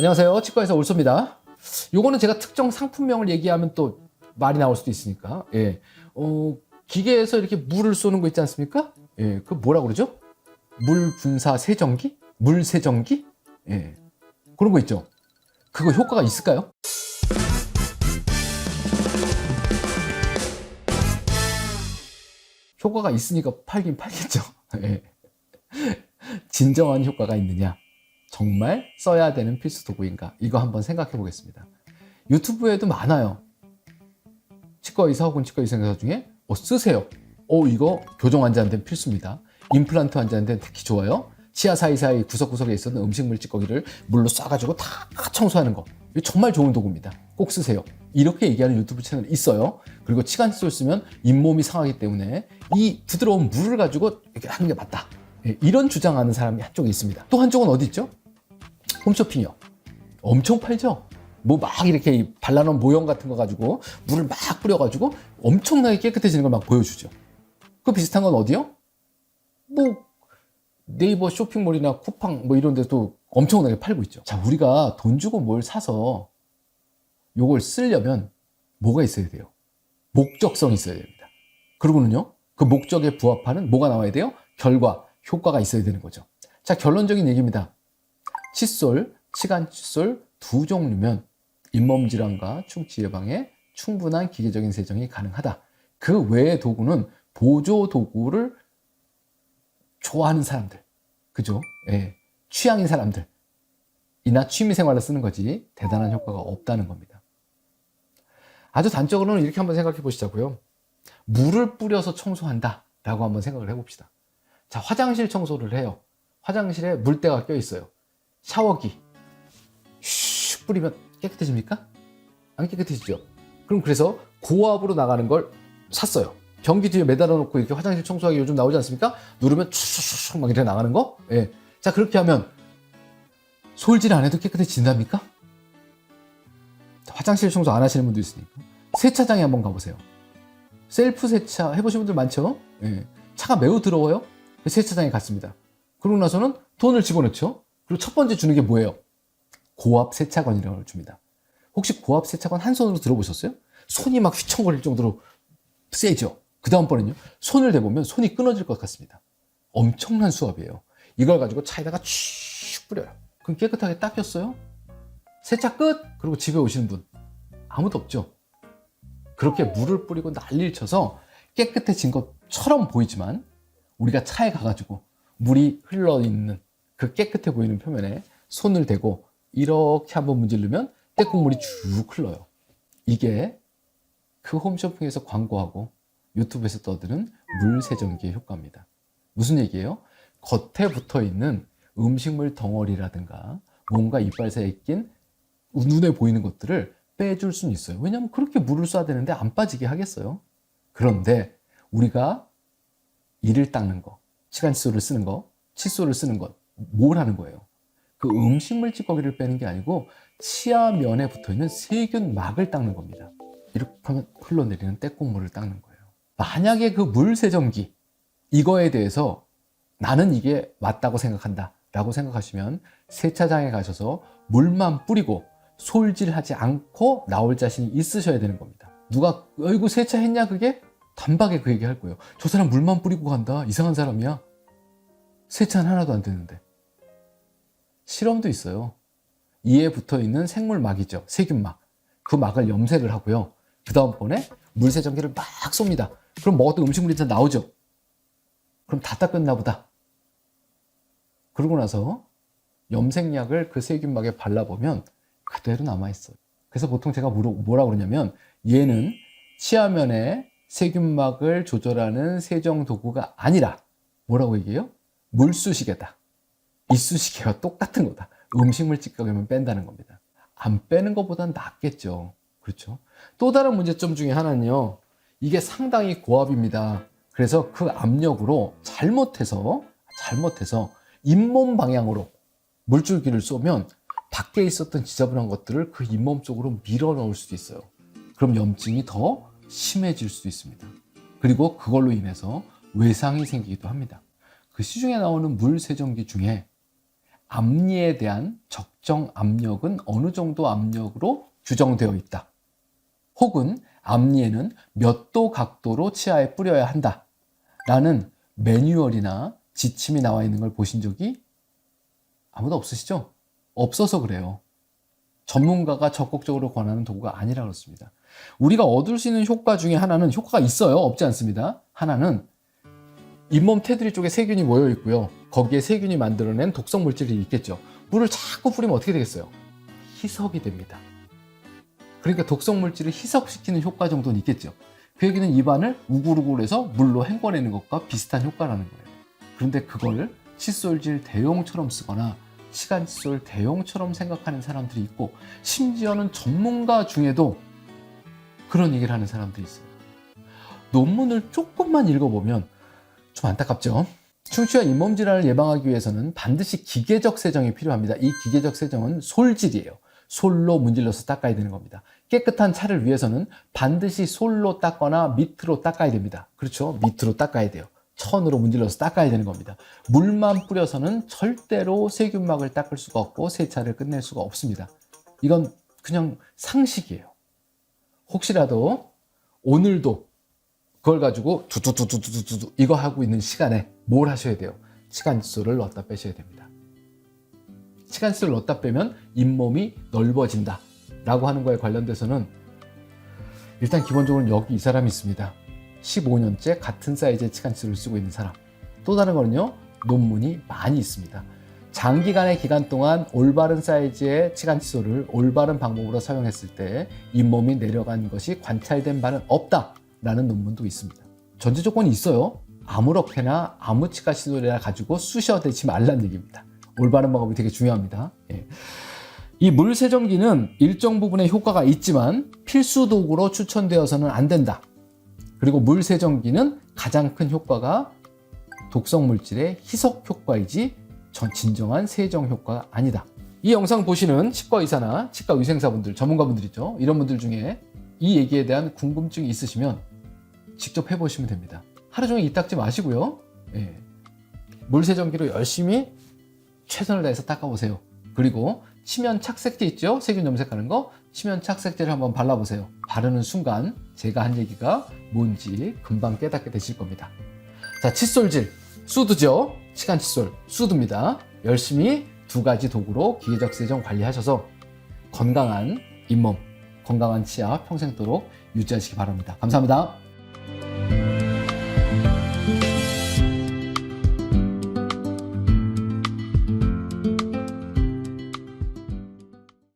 안녕하세요. 치과의사 올소입니다. 요거는 제가 특정 상품명을 얘기하면 또 말이 나올 수도 있으니까. 예. 기계에서 이렇게 물을 쏘는 거 있지 않습니까? 예. 그 뭐라 그러죠? 물 분사 세정기? 물 세정기? 예. 그런 거 있죠. 그거 효과가 있을까요? 효과가 있으니까 팔긴 팔겠죠. 예. 진정한 효과가 있느냐? 정말 써야 되는 필수 도구인가? 이거 한번 생각해 보겠습니다. 유튜브에도 많아요. 치과의사 혹은 치과의사 중에 쓰세요. 이거 교정 환자한테는 필수입니다. 임플란트 환자한테는 특히 좋아요. 치아 사이사이 구석구석에 있었던 음식물 찌꺼기를 물로 쏴가지고 다 청소하는 거. 이거 정말 좋은 도구입니다. 꼭 쓰세요. 이렇게 얘기하는 유튜브 채널이 있어요. 그리고 치간칫솔 쓰면 잇몸이 상하기 때문에 이 부드러운 물을 가지고 이렇게 하는 게 맞다. 이런 주장하는 사람이 한쪽에 있습니다. 또 한쪽은 어디 있죠? 홈쇼핑이요. 엄청 팔죠? 뭐 막 이렇게 발라놓은 모형 같은 거 가지고 물을 막 뿌려가지고 엄청나게 깨끗해지는 걸 막 보여주죠. 그 비슷한 건 어디요? 뭐 네이버 쇼핑몰이나 쿠팡 뭐 이런 데도 엄청나게 팔고 있죠. 자, 우리가 돈 주고 뭘 사서 요걸 쓰려면 뭐가 있어야 돼요? 목적성이 있어야 됩니다. 그리고는요, 그 목적에 부합하는 뭐가 나와야 돼요? 결과, 효과가 있어야 되는 거죠. 자, 결론적인 얘기입니다. 칫솔, 치간칫솔 두 종류면 잇몸 질환과 충치 예방에 충분한 기계적인 세정이 가능하다. 그 외의 도구는 보조 도구를 좋아하는 사람들, 그죠? 예, 취향인 사람들 이나 취미 생활로 쓰는 거지 대단한 효과가 없다는 겁니다. 아주 단적으로는 이렇게 한번 생각해 보시자고요. 물을 뿌려서 청소한다 라고 한번 생각을 해봅시다. 자, 화장실 청소를 해요. 화장실에 물때가 껴 있어요. 샤워기 슉 뿌리면 깨끗해집니까? 안 깨끗해지죠. 그럼 그래서 고압으로 나가는 걸 샀어요. 변기 뒤에 매달아 놓고 이렇게 화장실 청소하기 요즘 나오지 않습니까? 누르면 슉슉슉 막 이렇게 나가는 거. 예. 자, 그렇게 하면 솔질 안 해도 깨끗해진답니까? 화장실 청소 안 하시는 분도 있으니까 세차장에 한번 가보세요. 셀프 세차 해보신 분들 많죠? 예. 차가 매우 더러워요? 세차장에 갔습니다. 그러고 나서는 돈을 집어넣죠. 그리고 첫 번째 주는 게 뭐예요? 고압 세차건이라고 걸 줍니다. 혹시 고압 세차건 한 손으로 들어보셨어요? 손이 막 휘청거릴 정도로 세죠. 그 다음번에는요, 손을 대보면 손이 끊어질 것 같습니다. 엄청난 수압이에요. 이걸 가지고 차에다가 쭉 뿌려요. 그럼 깨끗하게 닦였어요? 세차 끝! 그리고 집에 오시는 분 아무도 없죠. 그렇게 물을 뿌리고 난리를 쳐서 깨끗해진 것처럼 보이지만 우리가 차에 가가지고 물이 흘러있는 그 깨끗해 보이는 표면에 손을 대고 이렇게 한번 문지르면 떼국물이 쭉 흘러요. 이게 그 홈쇼핑에서 광고하고 유튜브에서 떠드는 물 세정기의 효과입니다. 무슨 얘기예요? 겉에 붙어 있는 음식물 덩어리라든가 뭔가 이빨 사이에 낀 눈에 보이는 것들을 빼줄 수는 있어요. 왜냐하면 그렇게 물을 쏴야 되는데 안 빠지게 하겠어요. 그런데 우리가 이를 닦는 거, 치간칫솔을 쓰는 거, 칫솔을 쓰는 것, 뭘 하는 거예요? 그 음식물 찌꺼기를 빼는 게 아니고 치아면에 붙어있는 세균막을 닦는 겁니다. 이렇게 하면 흘러내리는 떼국물을 닦는 거예요. 만약에 그 물 세정기, 이거에 대해서 나는 이게 맞다고 생각한다 라고 생각하시면 세차장에 가셔서 물만 뿌리고 솔질하지 않고 나올 자신이 있으셔야 되는 겁니다. 누가 어이구 세차했냐 그게? 단박에 그 얘기 할 거예요. 저 사람 물만 뿌리고 간다. 이상한 사람이야. 세차는 하나도 안 되는데. 실험도 있어요. 이에 붙어있는 생물막이죠. 세균막. 그 막을 염색을 하고요. 그 다음번에 물세정기를 막 쏩니다. 그럼 먹었던 음식물이 다 나오죠. 그럼 다 닦였나 보다. 그러고 나서 염색약을 그 세균막에 발라보면 그대로 남아있어요. 그래서 보통 제가 뭐라 그러냐면 얘는 치아면에 세균막을 조절하는 세정 도구가 아니라 뭐라고 얘기해요? 물쑤시개다. 이쑤시개와 똑같은 거다. 음식물 찌꺼기만 뺀다는 겁니다. 안 빼는 것보단 낫겠죠. 그렇죠? 또 다른 문제점 중에 하나는요. 이게 상당히 고압입니다. 그래서 그 압력으로 잘못해서 잇몸 방향으로 물줄기를 쏘면 밖에 있었던 지저분한 것들을 그 잇몸 쪽으로 밀어 넣을 수도 있어요. 그럼 염증이 더 심해질 수도 있습니다. 그리고 그걸로 인해서 외상이 생기기도 합니다. 그 시중에 나오는 물 세정기 중에 앞니에 대한 적정 압력은 어느 정도 압력으로 규정되어 있다. 혹은 앞니에는 몇 도 각도로 치아에 뿌려야 한다. 라는 매뉴얼이나 지침이 나와 있는 걸 보신 적이 아무도 없으시죠? 없어서 그래요. 전문가가 적극적으로 권하는 도구가 아니라 그렇습니다. 우리가 얻을 수 있는 효과 중에 하나는, 효과가 있어요. 없지 않습니다. 하나는 잇몸 테두리 쪽에 세균이 모여 있고요. 거기에 세균이 만들어낸 독성 물질이 있겠죠. 물을 자꾸 뿌리면 어떻게 되겠어요? 희석이 됩니다. 그러니까 독성 물질을 희석시키는 효과 정도는 있겠죠. 그 얘기는 입안을 우글우글해서 물로 헹궈내는 것과 비슷한 효과라는 거예요. 그런데 그걸 칫솔질 대용처럼 쓰거나 치간 칫솔 대용처럼 생각하는 사람들이 있고, 심지어는 전문가 중에도 그런 얘기를 하는 사람들이 있어요. 논문을 조금만 읽어보면 좀 안타깝죠. 충치와 잇몸 질환을 예방하기 위해서는 반드시 기계적 세정이 필요합니다. 이 기계적 세정은 솔질이에요. 솔로 문질러서 닦아야 되는 겁니다. 깨끗한 차를 위해서는 반드시 솔로 닦거나 밑으로 닦아야 됩니다. 그렇죠? 밑으로 닦아야 돼요. 천으로 문질러서 닦아야 되는 겁니다. 물만 뿌려서는 절대로 세균막을 닦을 수가 없고 세차를 끝낼 수가 없습니다. 이건 그냥 상식이에요. 혹시라도 오늘도 그걸 가지고 두두두두두두 이거 하고 있는 시간에 뭘 하셔야 돼요? 치간칫솔을 넣었다 빼셔야 됩니다. 치간칫솔을 넣었다 빼면 잇몸이 넓어진다 라고 하는 거에 관련돼서는 일단 기본적으로 여기 이 사람이 있습니다. 15년째 같은 사이즈의 치간칫솔을 쓰고 있는 사람. 또 다른 거는요, 논문이 많이 있습니다. 장기간의 기간 동안 올바른 사이즈의 치간칫솔을 올바른 방법으로 사용했을 때 잇몸이 내려간 것이 관찰된 바는 없다 라는 논문도 있습니다. 전제 조건이 있어요. 아무렇게나 아무 치간칫솔이나 가지고 쑤셔대지 말라는 얘기입니다. 올바른 방법이 되게 중요합니다. 예. 이 물 세정기는 일정 부분의 효과가 있지만 필수 도구로 추천되어서는 안 된다. 그리고 물 세정기는 가장 큰 효과가 독성 물질의 희석 효과이지 진정한 세정 효과가 아니다. 이 영상 보시는 치과 의사나 치과 위생사분들, 전문가분들이죠. 이런 분들 중에 이 얘기에 대한 궁금증이 있으시면 직접 해보시면 됩니다. 하루 종일 이 닦지 마시고요. 예. 물 세정기로 열심히 최선을 다해서 닦아보세요. 그리고 치면 착색제 있죠? 세균 염색하는 거. 치면 착색제를 한번 발라보세요. 바르는 순간 제가 한 얘기가 뭔지 금방 깨닫게 되실 겁니다. 자, 칫솔질, 수드죠? 치간 칫솔, 수드입니다. 열심히 두 가지 도구로 기계적 세정 관리하셔서 건강한 잇몸, 건강한 치아 평생도록 유지하시기 바랍니다. 감사합니다.